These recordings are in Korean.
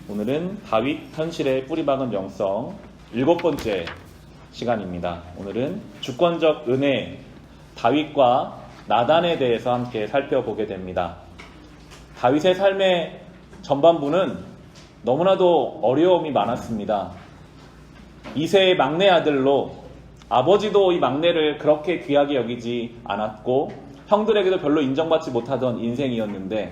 오늘은 다윗 현실의 뿌리박은 영성 7번째 시간입니다. 오늘은 주권적 은혜, 다윗과 나단에 대해서 함께 살펴보게 됩니다. 다윗의 삶의 전반부는 너무나도 어려움이 많았습니다. 이세의 막내 아들로 아버지도 이 막내를 그렇게 귀하게 여기지 않았고 형들에게도 별로 인정받지 못하던 인생이었는데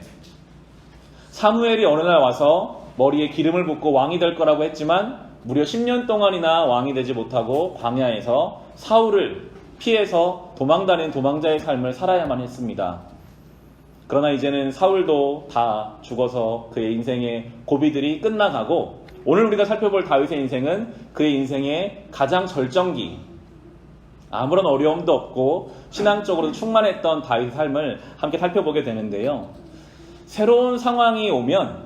사무엘이 어느 날 와서 머리에 기름을 붓고 왕이 될 거라고 했지만 무려 10년 동안이나 왕이 되지 못하고 광야에서 사울을 피해서 도망다니는 도망자의 삶을 살아야만 했습니다. 그러나 이제는 사울도 다 죽어서 그의 인생의 고비들이 끝나가고 오늘 우리가 살펴볼 다윗의 인생은 그의 인생의 가장 절정기, 아무런 어려움도 없고 신앙적으로 충만했던 다윗의 삶을 함께 살펴보게 되는데요. 새로운 상황이 오면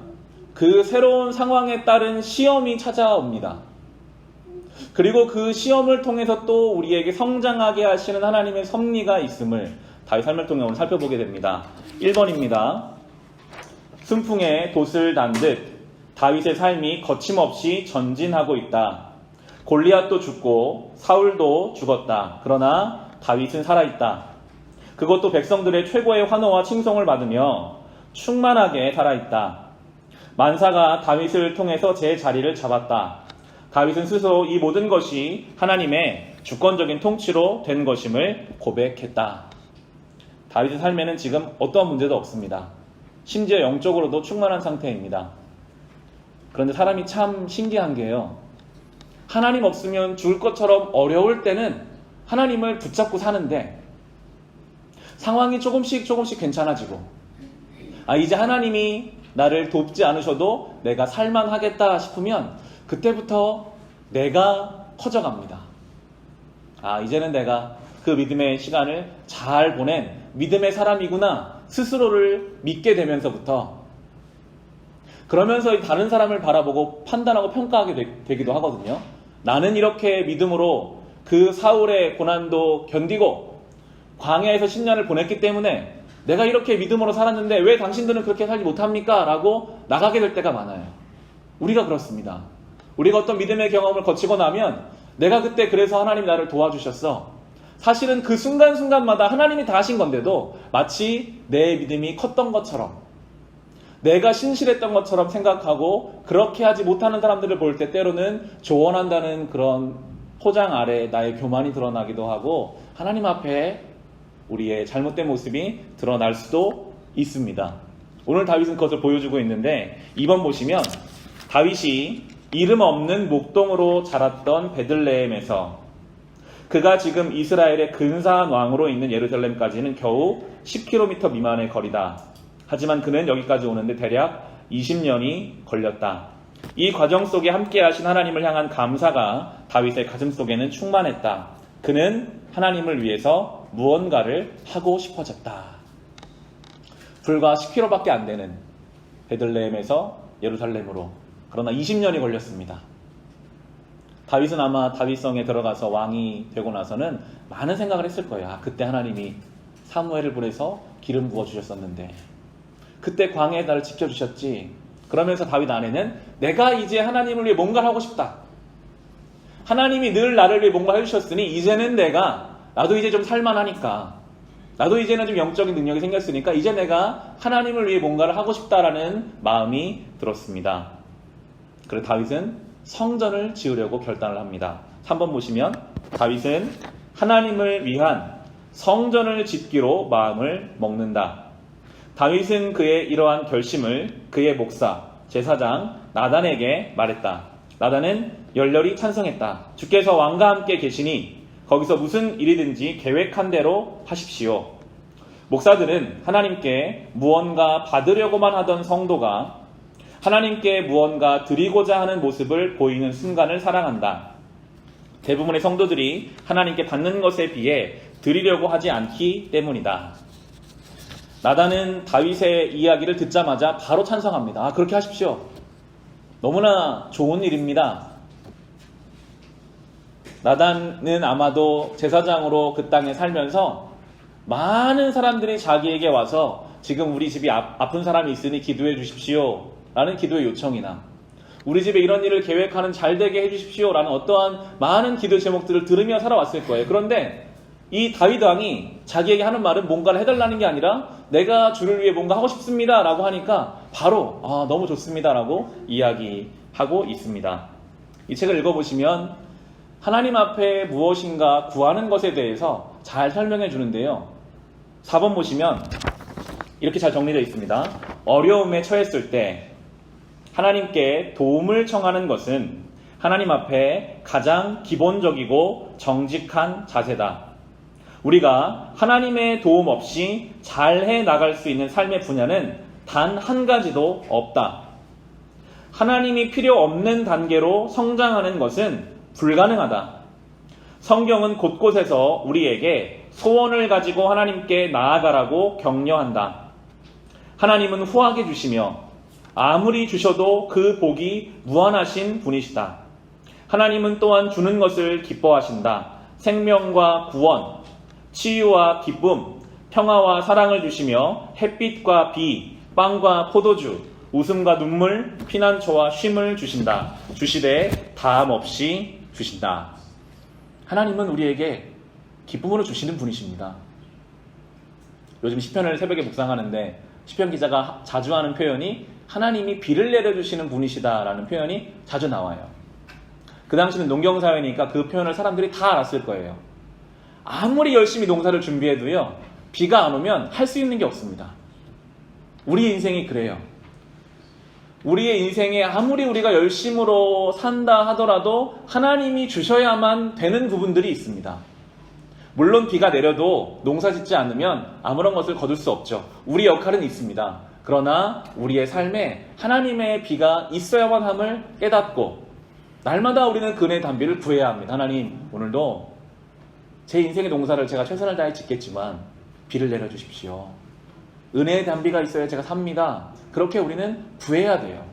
그 새로운 상황에 따른 시험이 찾아옵니다. 그리고 그 시험을 통해서 또 우리에게 성장하게 하시는 하나님의 섭리가 있음을 다윗 삶을 통해 오늘 살펴보게 됩니다. 1번입니다. 순풍에 돛을 단 듯 다윗의 삶이 거침없이 전진하고 있다. 골리앗도 죽고 사울도 죽었다. 그러나 다윗은 살아있다. 그것도 백성들의 최고의 환호와 칭송을 받으며 충만하게 살아있다. 만사가 다윗을 통해서 제 자리를 잡았다. 다윗은 스스로 이 모든 것이 하나님의 주권적인 통치로 된 것임을 고백했다. 다윗의 삶에는 지금 어떠한 문제도 없습니다. 심지어 영적으로도 충만한 상태입니다. 그런데 사람이 참 신기한 게요. 하나님 없으면 죽을 것처럼 어려울 때는 하나님을 붙잡고 사는데 상황이 조금씩 괜찮아지고 이제 하나님이 나를 돕지 않으셔도 내가 살만하겠다 싶으면 그때부터 내가 커져갑니다. 이제는 내가 그 믿음의 시간을 잘 보낸 믿음의 사람이구나 스스로를 믿게 되면서부터 그러면서 다른 사람을 바라보고 판단하고 평가하게 되기도 하거든요. 나는 이렇게 믿음으로 그 사울의 고난도 견디고 광야에서 10년을 보냈기 때문에 내가 이렇게 믿음으로 살았는데 왜 당신들은 그렇게 살지 못합니까? 라고 나가게 될 때가 많아요. 우리가 그렇습니다. 우리가 어떤 믿음의 경험을 거치고 나면 내가 그때 그래서 하나님이 나를 도와주셨어. 사실은 그 순간순간마다 하나님이 다 하신 건데도 마치 내 믿음이 컸던 것처럼 내가 신실했던 것처럼 생각하고 그렇게 하지 못하는 사람들을 볼 때 때로는 조언한다는 그런 포장 아래 나의 교만이 드러나기도 하고 하나님 앞에 우리의 잘못된 모습이 드러날 수도 있습니다. 오늘 다윗은 그것을 보여주고 있는데 2번 보시면 다윗이 이름 없는 목동으로 자랐던 베들레헴에서 그가 지금 이스라엘의 근사한 왕으로 있는 예루살렘까지는 겨우 10km 미만의 거리다. 하지만 그는 여기까지 오는데 대략 20년이 걸렸다. 이 과정 속에 함께 하신 하나님을 향한 감사가 다윗의 가슴 속에는 충만했다. 그는 하나님을 위해서 무언가를 하고 싶어졌다. 불과 10km밖에 안 되는 베들레헴에서 예루살렘으로 그러나 20년이 걸렸습니다. 다윗은 아마 다윗성에 들어가서 왕이 되고 나서는 많은 생각을 했을 거예요. 그때 하나님이 사무엘을 보내서 기름 부어주셨었는데 그때 광야에 나를 지켜주셨지. 그러면서 다윗 안에는 내가 이제 하나님을 위해 뭔가를 하고 싶다. 하나님이 늘 나를 위해 뭔가 해주셨으니 이제는 나도 이제 좀 살만하니까 나도 이제는 좀 영적인 능력이 생겼으니까 이제 내가 하나님을 위해 뭔가를 하고 싶다라는 마음이 들었습니다. 그래서 다윗은 성전을 지으려고 결단을 합니다. 3번 보시면 다윗은 하나님을 위한 성전을 짓기로 마음을 먹는다. 다윗은 그의 이러한 결심을 그의 목사, 제사장 나단에게 말했다. 나단은 열렬히 찬성했다. 주께서 왕과 함께 계시니 거기서 무슨 일이든지 계획한 대로 하십시오. 목사들은 하나님께 무언가 받으려고만 하던 성도가 하나님께 무언가 드리고자 하는 모습을 보이는 순간을 사랑한다. 대부분의 성도들이 하나님께 받는 것에 비해 드리려고 하지 않기 때문이다. 나단은 다윗의 이야기를 듣자마자 바로 찬성합니다. 그렇게 하십시오. 너무나 좋은 일입니다. 나단은 아마도 제사장으로 그 땅에 살면서 많은 사람들이 자기에게 와서 지금 우리 집이 아픈 사람이 있으니 기도해 주십시오 라는 기도의 요청이나 우리 집에 이런 일을 계획하는 잘 되게 해주십시오 라는 어떠한 많은 기도 제목들을 들으며 살아왔을 거예요. 그런데 이 다윗 왕이 자기에게 하는 말은 뭔가를 해달라는 게 아니라 내가 주를 위해 뭔가 하고 싶습니다 라고 하니까 바로 너무 좋습니다 라고 이야기하고 있습니다. 이 책을 읽어보시면 하나님 앞에 무엇인가 구하는 것에 대해서 잘 설명해 주는데요. 4번 보시면 이렇게 잘 정리되어 있습니다. 어려움에 처했을 때 하나님께 도움을 청하는 것은 하나님 앞에 가장 기본적이고 정직한 자세다. 우리가 하나님의 도움 없이 잘해 나갈 수 있는 삶의 분야는 단 한 가지도 없다. 하나님이 필요 없는 단계로 성장하는 것은 불가능하다. 성경은 곳곳에서 우리에게 소원을 가지고 하나님께 나아가라고 격려한다. 하나님은 후하게 주시며 아무리 주셔도 그 복이 무한하신 분이시다. 하나님은 또한 주는 것을 기뻐하신다. 생명과 구원, 치유와 기쁨, 평화와 사랑을 주시며 햇빛과 비, 빵과 포도주, 웃음과 눈물, 피난처와 쉼을 주신다. 주시되 다함 없이 주신다. 하나님은 우리에게 기쁨으로 주시는 분이십니다. 요즘 시편을 새벽에 묵상하는데 시편 기자가 자주 하는 표현이 하나님이 비를 내려주시는 분이시다라는 표현이 자주 나와요. 그 당시는 농경사회니까 그 표현을 사람들이 다 알았을 거예요. 아무리 열심히 농사를 준비해도요, 비가 안 오면 할 수 있는 게 없습니다. 우리 인생이 그래요. 우리의 인생에 아무리 우리가 열심으로 산다 하더라도 하나님이 주셔야만 되는 부분들이 있습니다. 물론 비가 내려도 농사 짓지 않으면 아무런 것을 거둘 수 없죠. 우리 역할은 있습니다. 그러나 우리의 삶에 하나님의 비가 있어야만 함을 깨닫고 날마다 우리는 그네의 단비를 구해야 합니다. 하나님, 오늘도 제 인생의 농사를 제가 최선을 다해 짓겠지만 비를 내려주십시오. 은혜의 단비가 있어야 제가 삽니다. 그렇게 우리는 구해야 돼요.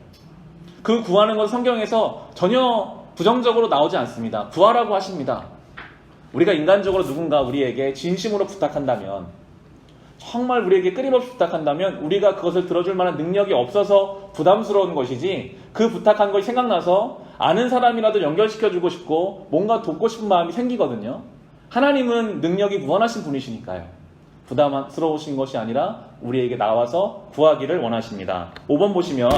그 구하는 것은 성경에서 전혀 부정적으로 나오지 않습니다. 구하라고 하십니다. 우리가 인간적으로 누군가 우리에게 진심으로 부탁한다면, 정말 우리에게 끊임없이 부탁한다면 우리가 그것을 들어줄 만한 능력이 없어서 부담스러운 것이지, 그 부탁한 것이 생각나서 아는 사람이라도 연결시켜주고 싶고 뭔가 돕고 싶은 마음이 생기거든요. 하나님은 능력이 무한하신 분이시니까요. 부담스러우신 것이 아니라 우리에게 나와서 구하기를 원하십니다. 5번 보시면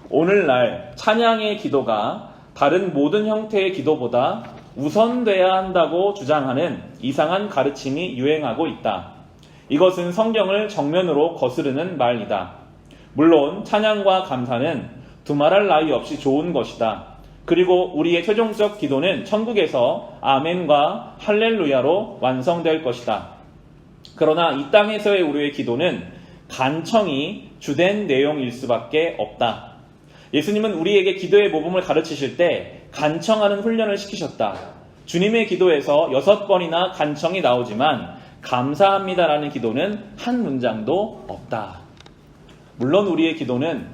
오늘날 찬양의 기도가 다른 모든 형태의 기도보다 우선돼야 한다고 주장하는 이상한 가르침이 유행하고 있다. 이것은 성경을 정면으로 거스르는 말이다. 물론 찬양과 감사는 두말할 나위 없이 좋은 것이다. 그리고 우리의 최종적 기도는 천국에서 아멘과 할렐루야로 완성될 것이다. 그러나 이 땅에서의 우리의 기도는 간청이 주된 내용일 수밖에 없다. 예수님은 우리에게 기도의 모범을 가르치실 때 간청하는 훈련을 시키셨다. 주님의 기도에서 6번이나 간청이 나오지만 감사합니다라는 기도는 한 문장도 없다. 물론 우리의 기도는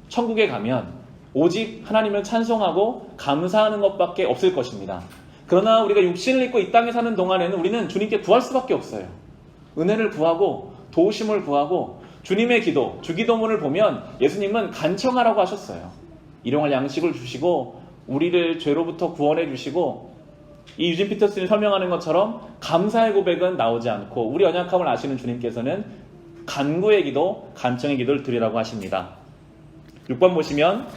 천국에 가면 오직 하나님을 찬송하고 감사하는 것밖에 없을 것입니다. 그러나 우리가 육신을 입고 이 땅에 사는 동안에는 우리는 주님께 구할 수밖에 없어요. 은혜를 구하고 도우심을 구하고 주님의 기도, 주기도문을 보면 예수님은 간청하라고 하셨어요. 일용할 양식을 주시고 우리를 죄로부터 구원해 주시고, 이 유진 피터슨이 설명하는 것처럼 감사의 고백은 나오지 않고 우리 연약함을 아시는 주님께서는 간구의 기도, 간청의 기도를 드리라고 하십니다. 6번 보시면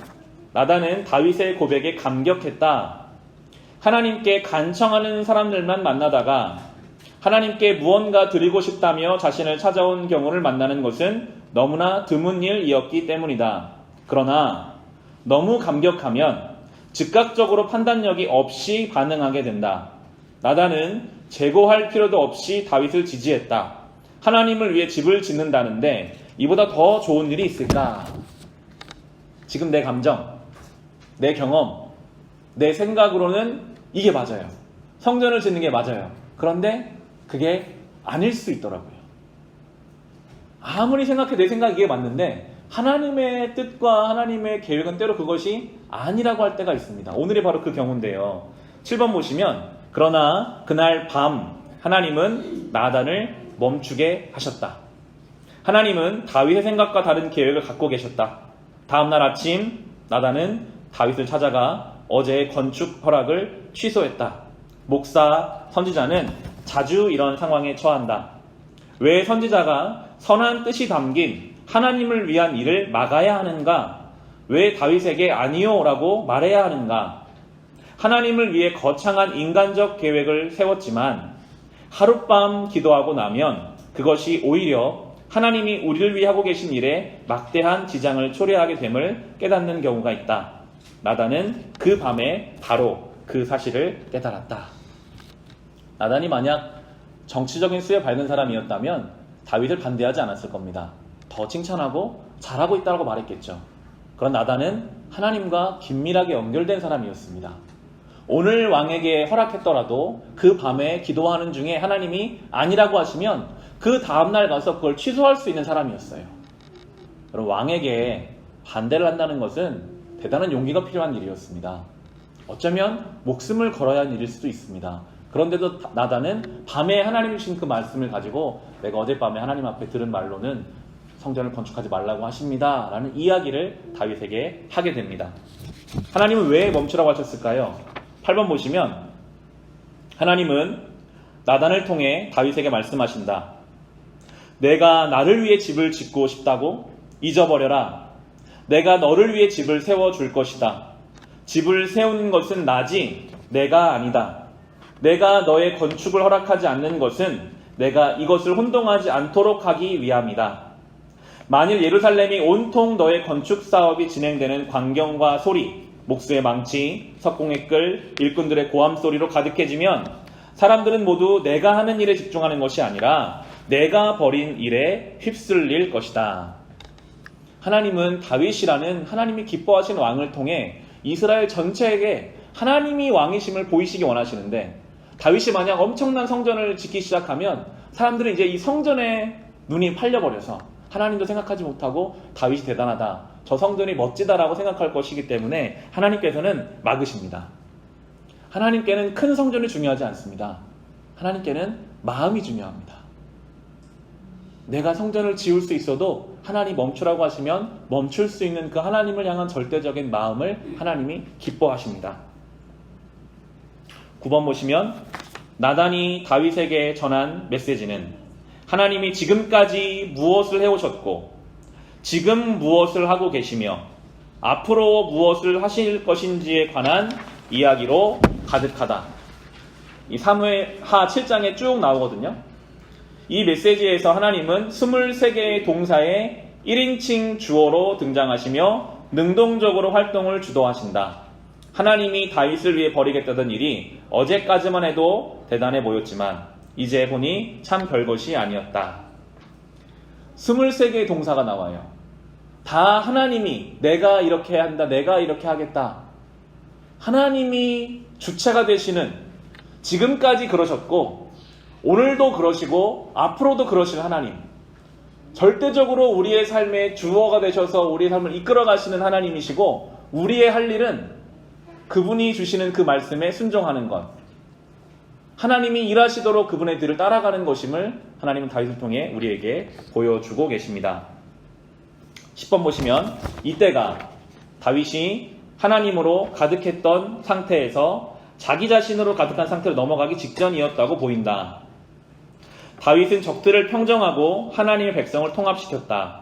나단은 다윗의 고백에 감격했다. 하나님께 간청하는 사람들만 만나다가 하나님께 무언가 드리고 싶다며 자신을 찾아온 경우를 만나는 것은 너무나 드문 일이었기 때문이다. 그러나 너무 감격하면 즉각적으로 판단력이 없이 반응하게 된다. 나단은 재고할 필요도 없이 다윗을 지지했다. 하나님을 위해 집을 짓는다는데 이보다 더 좋은 일이 있을까? 지금 내 감정, 내 경험, 내 생각으로는 이게 맞아요. 성전을 짓는 게 맞아요. 그런데 그게 아닐 수 있더라고요. 아무리 생각해 내 생각이 이게 맞는데 하나님의 뜻과 하나님의 계획은 때로 그것이 아니라고 할 때가 있습니다. 오늘이 바로 그 경우인데요. 7번 보시면 그러나 그날 밤 하나님은 나단을 멈추게 하셨다. 하나님은 다윗의 생각과 다른 계획을 갖고 계셨다. 다음날 아침 나단은 다윗을 찾아가 어제의 건축 허락을 취소했다. 목사, 선지자는 자주 이런 상황에 처한다. 왜 선지자가 선한 뜻이 담긴 하나님을 위한 일을 막아야 하는가? 왜 다윗에게 아니요 라고 말해야 하는가? 하나님을 위해 거창한 인간적 계획을 세웠지만 하룻밤 기도하고 나면 그것이 오히려 하나님이 우리를 위해 하고 계신 일에 막대한 지장을 초래하게 됨을 깨닫는 경우가 있다. 나단은 그 밤에 바로 그 사실을 깨달았다. 나단이 만약 정치적인 수에 밝은 사람이었다면 다윗을 반대하지 않았을 겁니다. 더 칭찬하고 잘하고 있다고 말했겠죠. 그런 나단은 하나님과 긴밀하게 연결된 사람이었습니다. 오늘 왕에게 허락했더라도 그 밤에 기도하는 중에 하나님이 아니라고 하시면 그 다음날 가서 그걸 취소할 수 있는 사람이었어요. 여러분, 왕에게 반대를 한다는 것은 대단한 용기가 필요한 일이었습니다. 어쩌면 목숨을 걸어야 하는 일일 수도 있습니다. 그런데도 나단은 밤에 하나님이 주신 그 말씀을 가지고 내가 어젯밤에 하나님 앞에 들은 말로는 성전을 건축하지 말라고 하십니다 라는 이야기를 다윗에게 하게 됩니다. 하나님은 왜 멈추라고 하셨을까요? 8번 보시면 하나님은 나단을 통해 다윗에게 말씀하신다. 내가 나를 위해 집을 짓고 싶다고? 잊어버려라. 내가 너를 위해 집을 세워줄 것이다. 집을 세우는 것은 나지 내가 아니다. 내가 너의 건축을 허락하지 않는 것은 내가 이것을 혼동하지 않도록 하기 위함이다. 만일 예루살렘이 온통 너의 건축 사업이 진행되는 광경과 소리, 목수의 망치, 석공의 끌, 일꾼들의 고함 소리로 가득해지면 사람들은 모두 내가 하는 일에 집중하는 것이 아니라 내가 벌인 일에 휩쓸릴 것이다. 하나님은 다윗이라는 하나님이 기뻐하신 왕을 통해 이스라엘 전체에게 하나님이 왕이심을 보이시기 원하시는데 다윗이 만약 엄청난 성전을 짓기 시작하면 사람들은 이제 이 성전에 눈이 팔려버려서 하나님도 생각하지 못하고 다윗이 대단하다, 저 성전이 멋지다라고 생각할 것이기 때문에 하나님께서는 막으십니다. 하나님께는 큰 성전이 중요하지 않습니다. 하나님께는 마음이 중요합니다. 내가 성전을 지을 수 있어도 하나님 멈추라고 하시면 멈출 수 있는 그 하나님을 향한 절대적인 마음을 하나님이 기뻐하십니다. 9번 보시면 나단이 다윗에게 전한 메시지는 하나님이 지금까지 무엇을 해오셨고 지금 무엇을 하고 계시며 앞으로 무엇을 하실 것인지에 관한 이야기로 가득하다. 이 사무엘하 7장에 쭉 나오거든요. 이 메시지에서 하나님은 23개의 동사의 1인칭 주어로 등장하시며 능동적으로 활동을 주도하신다. 하나님이 다윗을 위해 벌이겠다던 일이 어제까지만 해도 대단해 보였지만 이제 보니 참 별것이 아니었다. 23개의 동사가 나와요. 다 하나님이 내가 이렇게 한다, 내가 이렇게 하겠다. 하나님이 주체가 되시는, 지금까지 그러셨고 오늘도 그러시고 앞으로도 그러실 하나님, 절대적으로 우리의 삶의 주어가 되셔서 우리의 삶을 이끌어 가시는 하나님이시고 우리의 할 일은 그분이 주시는 그 말씀에 순종하는 것, 하나님이 일하시도록 그분의 뒤를 따라가는 것임을 하나님은 다윗을 통해 우리에게 보여주고 계십니다. 10번 보시면 이때가 다윗이 하나님으로 가득했던 상태에서 자기 자신으로 가득한 상태로 넘어가기 직전이었다고 보인다. 다윗은 적들을 평정하고 하나님의 백성을 통합시켰다.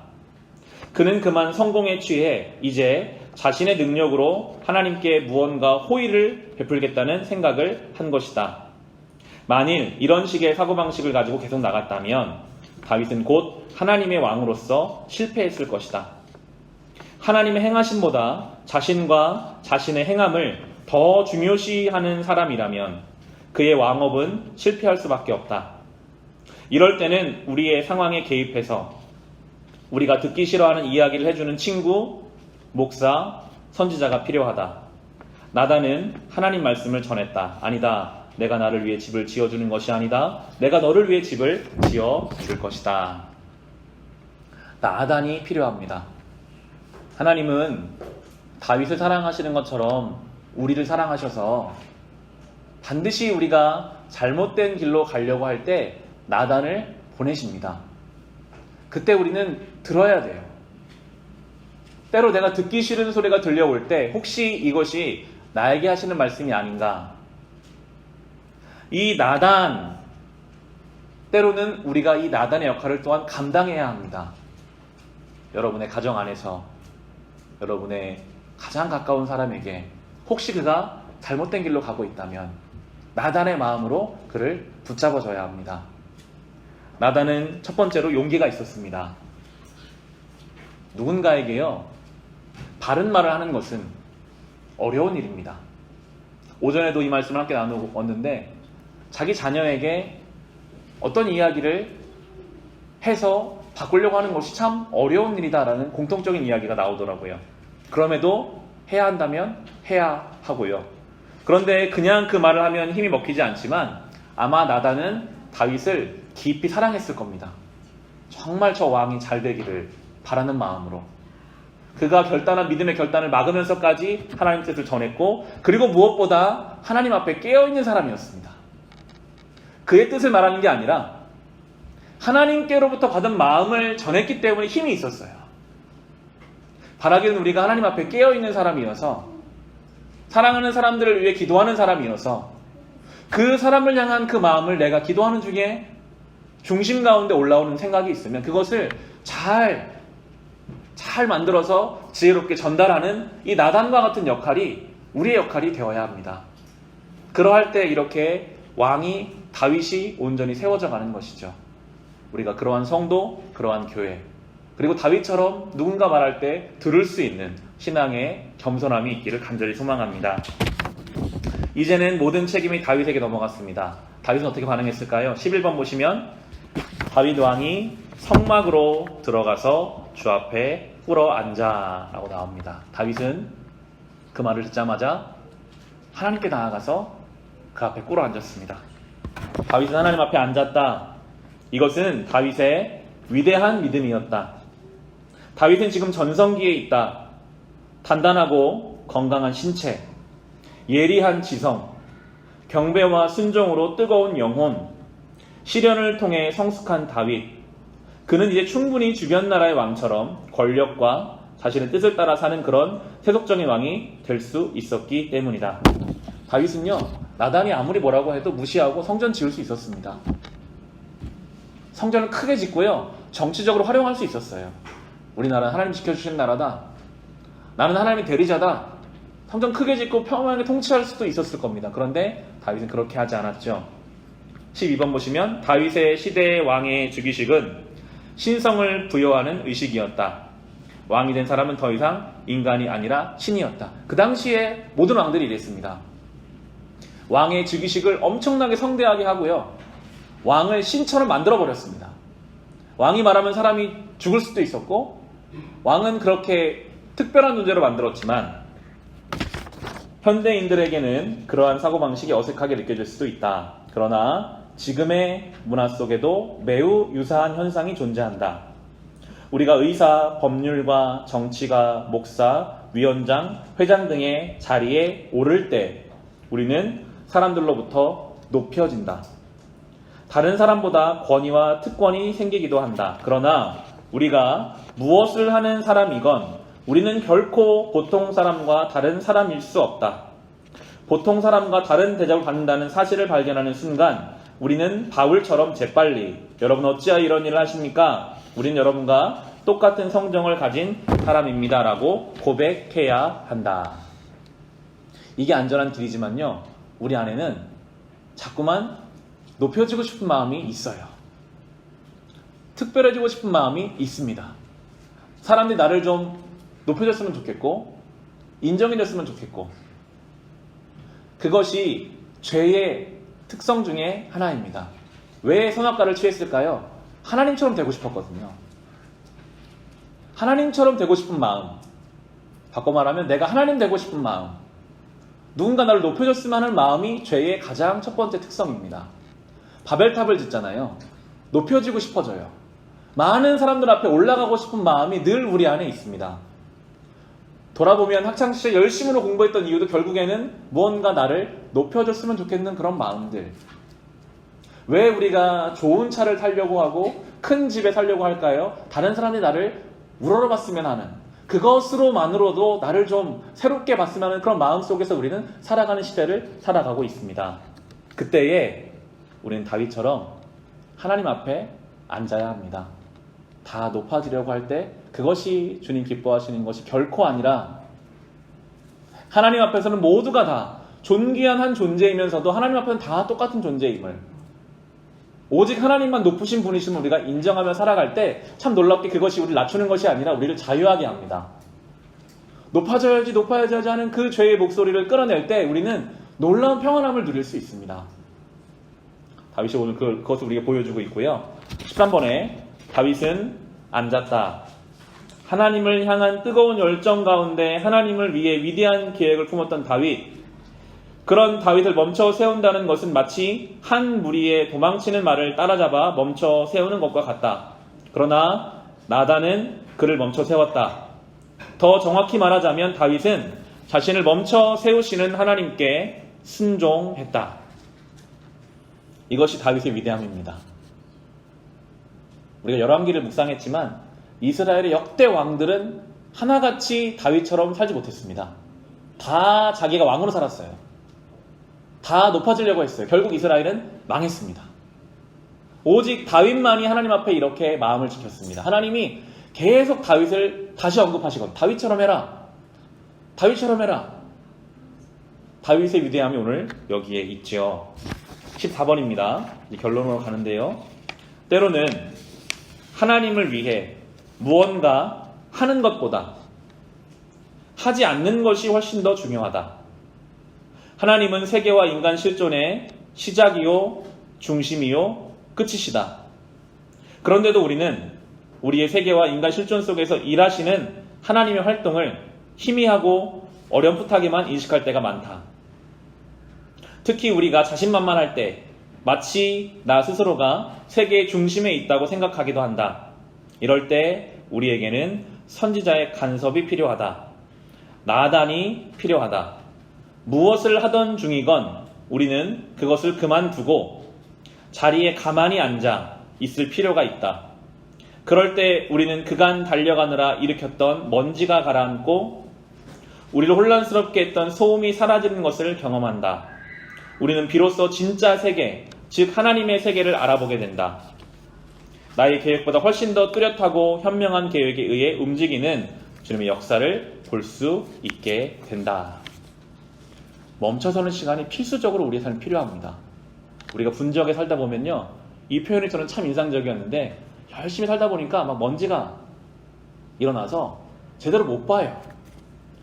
그는 그만 성공에 취해 이제 자신의 능력으로 하나님께 무언가 호의를 베풀겠다는 생각을 한 것이다. 만일 이런 식의 사고방식을 가지고 계속 나갔다면 다윗은 곧 하나님의 왕으로서 실패했을 것이다. 하나님의 행하심보다 자신과 자신의 행함을 더 중요시하는 사람이라면 그의 왕업은 실패할 수밖에 없다. 이럴 때는 우리의 상황에 개입해서 우리가 듣기 싫어하는 이야기를 해주는 친구, 목사, 선지자가 필요하다. 나단은 하나님 말씀을 전했다. 아니다. 내가 나를 위해 집을 지어주는 것이 아니다. 내가 너를 위해 집을 지어줄 것이다. 나단이 필요합니다. 하나님은 다윗을 사랑하시는 것처럼 우리를 사랑하셔서 반드시 우리가 잘못된 길로 가려고 할 때 나단을 보내십니다. 그때 우리는 들어야 돼요. 때로 내가 듣기 싫은 소리가 들려올 때 혹시 이것이 나에게 하시는 말씀이 아닌가? 이 나단, 때로는 우리가 이 나단의 역할을 또한 감당해야 합니다. 여러분의 가정 안에서 여러분의 가장 가까운 사람에게 혹시 그가 잘못된 길로 가고 있다면 나단의 마음으로 그를 붙잡아줘야 합니다. 나단은 첫 번째로 용기가 있었습니다. 누군가에게요, 바른 말을 하는 것은 어려운 일입니다. 오전에도 이 말씀을 함께 나누었는데 자기 자녀에게 어떤 이야기를 해서 바꾸려고 하는 것이 참 어려운 일이다라는 공통적인 이야기가 나오더라고요. 그럼에도 해야 한다면 해야 하고요. 그런데 그냥 그 말을 하면 힘이 먹히지 않지만 아마 나단은 다윗을 깊이 사랑했을 겁니다. 정말 저 왕이 잘 되기를 바라는 마음으로 그가 결단한 믿음의 결단을 막으면서까지 하나님 뜻을 전했고, 그리고 무엇보다 하나님 앞에 깨어있는 사람이었습니다. 그의 뜻을 말하는 게 아니라 하나님께로부터 받은 마음을 전했기 때문에 힘이 있었어요. 바라기는 우리가 하나님 앞에 깨어있는 사람이어서, 사랑하는 사람들을 위해 기도하는 사람이어서 그 사람을 향한 그 마음을 내가 기도하는 중에 중심 가운데 올라오는 생각이 있으면 그것을 잘 만들어서 지혜롭게 전달하는 이 나단과 같은 역할이 우리의 역할이 되어야 합니다. 그러할 때 이렇게 왕이 다윗이 온전히 세워져 가는 것이죠. 우리가 그러한 성도, 그러한 교회, 그리고 다윗처럼 누군가 말할 때 들을 수 있는 신앙의 겸손함이 있기를 간절히 소망합니다. 이제는 모든 책임이 다윗에게 넘어갔습니다. 다윗은 어떻게 반응했을까요? 11번 보시면 다윗 왕이 성막으로 들어가서 주 앞에 꿇어 앉아 라고 나옵니다. 다윗은 그 말을 듣자마자 하나님께 나아가서 그 앞에 꿇어 앉았습니다. 다윗은 하나님 앞에 앉았다. 이것은 다윗의 위대한 믿음이었다. 다윗은 지금 전성기에 있다. 단단하고 건강한 신체, 예리한 지성, 경배와 순종으로 뜨거운 영혼, 시련을 통해 성숙한 다윗. 그는 이제 충분히 주변 나라의 왕처럼 권력과 자신의 뜻을 따라 사는 그런 세속적인 왕이 될 수 있었기 때문이다. 다윗은요, 나단이 아무리 뭐라고 해도 무시하고 성전 지을 수 있었습니다. 성전을 크게 짓고요, 정치적으로 활용할 수 있었어요. 우리나라는 하나님 지켜주시는 나라다. 나는 하나님의 대리자다. 성전 크게 짓고 평안하게 통치할 수도 있었을 겁니다. 그런데 다윗은 그렇게 하지 않았죠. 12번 보시면 다윗의 시대의 왕의 즉위식은 신성을 부여하는 의식이었다. 왕이 된 사람은 더 이상 인간이 아니라 신이었다. 그 당시에 모든 왕들이 이랬습니다. 왕의 즉위식을 엄청나게 성대하게 하고요, 왕을 신처럼 만들어버렸습니다. 왕이 말하면 사람이 죽을 수도 있었고, 왕은 그렇게 특별한 존재로 만들었지만 현대인들에게는 그러한 사고방식이 어색하게 느껴질 수도 있다. 그러나 지금의 문화 속에도 매우 유사한 현상이 존재한다. 우리가 의사, 법률가, 정치가, 목사, 위원장, 회장 등의 자리에 오를 때 우리는 사람들로부터 높여진다. 다른 사람보다 권위와 특권이 생기기도 한다. 그러나 우리가 무엇을 하는 사람이건 우리는 결코 보통 사람과 다른 사람일 수 없다. 보통 사람과 다른 대접을 받는다는 사실을 발견하는 순간 우리는 바울처럼 재빨리 여러분 어찌하여 이런 일을 하십니까? 우린 여러분과 똑같은 성정을 가진 사람입니다 라고 고백해야 한다. 이게 안전한 길이지만요, 우리 안에는 자꾸만 높여지고 싶은 마음이 있어요. 특별해지고 싶은 마음이 있습니다. 사람들이 나를 좀 높여줬으면 좋겠고 인정해줬으면 좋겠고, 그것이 죄의 특성 중에 하나입니다. 왜 선악과를 취했을까요? 하나님처럼 되고 싶었거든요. 하나님처럼 되고 싶은 마음, 바꿔 말하면 내가 하나님 되고 싶은 마음, 누군가 나를 높여줬으면 하는 마음이 죄의 가장 첫 번째 특성입니다. 바벨탑을 짓잖아요. 높여지고 싶어져요. 많은 사람들 앞에 올라가고 싶은 마음이 늘 우리 안에 있습니다. 돌아보면 학창시절 열심으로 공부했던 이유도 결국에는 무언가 나를 높여줬으면 좋겠는 그런 마음들. 왜 우리가 좋은 차를 타려고 하고 큰 집에 살려고 할까요? 다른 사람이 나를 우러러봤으면 하는, 그것으로만으로도 나를 좀 새롭게 봤으면 하는 그런 마음 속에서 우리는 살아가는 시대를 살아가고 있습니다. 그때에 우리는 다윗처럼 하나님 앞에 앉아야 합니다. 다 높아지려고 할 때 그것이 주님 기뻐하시는 것이 결코 아니라, 하나님 앞에서는 모두가 다 존귀한 한 존재이면서도 하나님 앞에는 다 똑같은 존재임을, 오직 하나님만 높으신 분이심을 우리가 인정하며 살아갈 때 참 놀랍게 그것이 우리를 낮추는 것이 아니라 우리를 자유하게 합니다. 높아져야지 하는 그 죄의 목소리를 끌어낼 때 우리는 놀라운 평안함을 누릴 수 있습니다. 다윗이 오늘 그것을 우리에게 보여주고 있고요. 13번에 다윗은 앉았다. 하나님을 향한 뜨거운 열정 가운데 하나님을 위해 위대한 계획을 품었던 다윗. 그런 다윗을 멈춰 세운다는 것은 마치 한 무리의 도망치는 말을 따라잡아 멈춰 세우는 것과 같다. 그러나 나단은 그를 멈춰 세웠다. 더 정확히 말하자면 다윗은 자신을 멈춰 세우시는 하나님께 순종했다. 이것이 다윗의 위대함입니다. 우리가 열왕기를 묵상했지만 이스라엘의 역대 왕들은 하나같이 다윗처럼 살지 못했습니다. 다 자기가 왕으로 살았어요. 다 높아지려고 했어요. 결국 이스라엘은 망했습니다. 오직 다윗만이 하나님 앞에 이렇게 마음을 지켰습니다. 하나님이 계속 다윗을 다시 언급하시거든. 다윗처럼 해라. 다윗처럼 해라. 다윗의 위대함이 오늘 여기에 있죠. 14번입니다. 이제 결론으로 가는데요. 때로는 하나님을 위해 무언가 하는 것보다 하지 않는 것이 훨씬 더 중요하다. 하나님은 세계와 인간 실존의 시작이요, 중심이요, 끝이시다. 그런데도 우리는 우리의 세계와 인간 실존 속에서 일하시는 하나님의 활동을 희미하고 어렴풋하게만 인식할 때가 많다. 특히 우리가 자신만만할 때 마치 나 스스로가 세계의 중심에 있다고 생각하기도 한다. 이럴 때 우리에게는 선지자의 간섭이 필요하다. 나단이 필요하다. 무엇을 하던 중이건 우리는 그것을 그만두고 자리에 가만히 앉아 있을 필요가 있다. 그럴 때 우리는 그간 달려가느라 일으켰던 먼지가 가라앉고 우리를 혼란스럽게 했던 소음이 사라지는 것을 경험한다. 우리는 비로소 진짜 세계, 즉 하나님의 세계를 알아보게 된다. 나의 계획보다 훨씬 더 뚜렷하고 현명한 계획에 의해 움직이는 주님의 역사를 볼 수 있게 된다. 멈춰서는 시간이 필수적으로 우리의 삶에 필요합니다. 우리가 분주하게 살다 보면요, 이 표현이 저는 참 인상적이었는데 열심히 살다 보니까 막 먼지가 일어나서 제대로 못 봐요.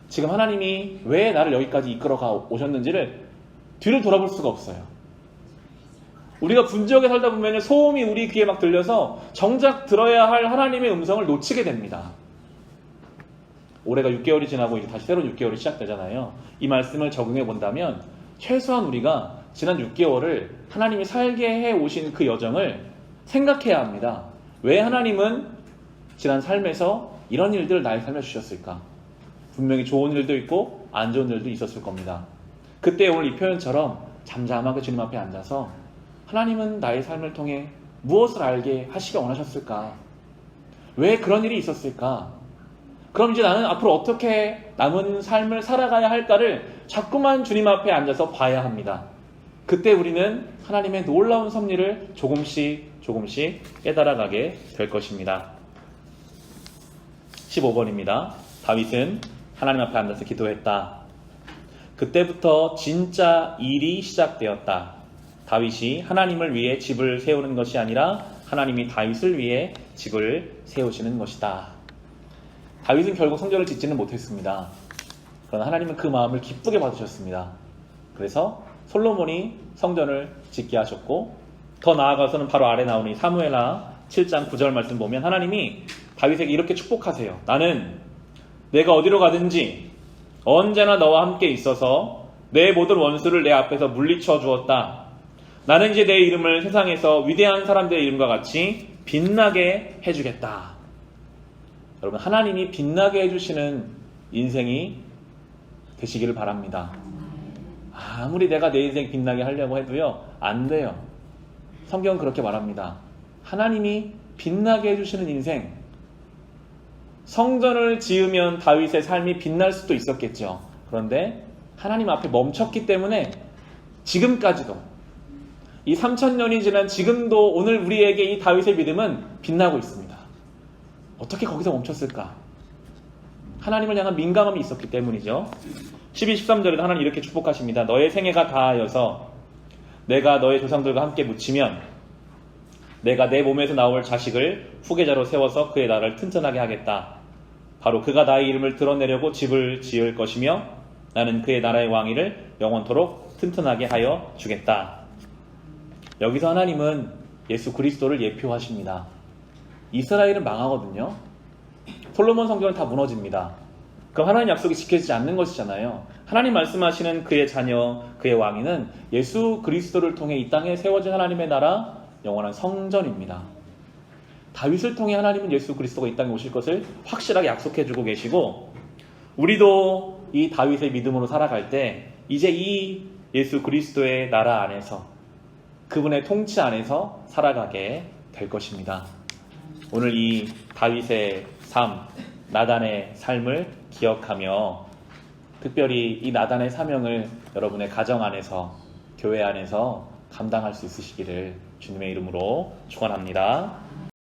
지금 하나님이 왜 나를 여기까지 이끌어가 오셨는지를 뒤를 돌아볼 수가 없어요. 우리가 분주하게 살다 보면 소음이 우리 귀에 막 들려서 정작 들어야 할 하나님의 음성을 놓치게 됩니다. 올해가 6개월이 지나고 이제 다시 새로운 6개월이 시작되잖아요. 이 말씀을 적용해 본다면 최소한 우리가 지난 6개월을 하나님이 살게 해 오신 그 여정을 생각해야 합니다. 왜 하나님은 지난 삶에서 이런 일들을 나의 삶에 주셨을까? 분명히 좋은 일도 있고 안 좋은 일도 있었을 겁니다. 그때 오늘 이 표현처럼 잠잠하게 주님 앞에 앉아서 하나님은 나의 삶을 통해 무엇을 알게 하시기 원하셨을까? 왜 그런 일이 있었을까? 그럼 이제 나는 앞으로 어떻게 남은 삶을 살아가야 할까를 자꾸만 주님 앞에 앉아서 봐야 합니다. 그때 우리는 하나님의 놀라운 섭리를 조금씩 깨달아가게 될 것입니다. 15번입니다. 다윗은 하나님 앞에 앉아서 기도했다. 그때부터 진짜 일이 시작되었다. 다윗이 하나님을 위해 집을 세우는 것이 아니라 하나님이 다윗을 위해 집을 세우시는 것이다. 다윗은 결국 성전을 짓지는 못했습니다. 그러나 하나님은 그 마음을 기쁘게 받으셨습니다. 그래서 솔로몬이 성전을 짓게 하셨고, 더 나아가서는 바로 아래 나오는 사무엘하 7장 9절 말씀 보면 하나님이 다윗에게 이렇게 축복하세요. 나는 내가 어디로 가든지 언제나 너와 함께 있어서 내 모든 원수를 내 앞에서 물리쳐 주었다. 나는 이제 내 이름을 세상에서 위대한 사람들의 이름과 같이 빛나게 해주겠다. 여러분, 하나님이 빛나게 해주시는 인생이 되시기를 바랍니다. 아무리 내가 내 인생 빛나게 하려고 해도요, 안 돼요. 성경은 그렇게 말합니다. 하나님이 빛나게 해주시는 인생, 성전을 지으면 다윗의 삶이 빛날 수도 있었겠죠. 그런데 하나님 앞에 멈췄기 때문에 지금까지도 이 3000년이 지난 지금도 오늘 우리에게 이 다윗의 믿음은 빛나고 있습니다. 어떻게 거기서 멈췄을까? 하나님을 향한 민감함이 있었기 때문이죠. 12, 13절에도 하나님 이렇게 축복하십니다. 너의 생애가 다하여서 내가 너의 조상들과 함께 묻히면 내가 내 몸에서 나올 자식을 후계자로 세워서 그의 나라를 튼튼하게 하겠다. 바로 그가 나의 이름을 드러내려고 집을 지을 것이며 나는 그의 나라의 왕위를 영원토록 튼튼하게 하여 주겠다. 여기서 하나님은 예수 그리스도를 예표하십니다. 이스라엘은 망하거든요. 솔로몬 성전은 다 무너집니다. 그럼 하나님 약속이 지켜지지 않는 것이잖아요. 하나님 말씀하시는 그의 자녀, 그의 왕위는 예수 그리스도를 통해 이 땅에 세워진 하나님의 나라, 영원한 성전입니다. 다윗을 통해 하나님은 예수 그리스도가 이 땅에 오실 것을 확실하게 약속해주고 계시고, 우리도 이 다윗의 믿음으로 살아갈 때 이제 이 예수 그리스도의 나라 안에서, 그분의 통치 안에서 살아가게 될 것입니다. 오늘 이 다윗의 삶, 나단의 삶을 기억하며 특별히 이 나단의 사명을 여러분의 가정 안에서, 교회 안에서 감당할 수 있으시기를 주님의 이름으로 축원합니다.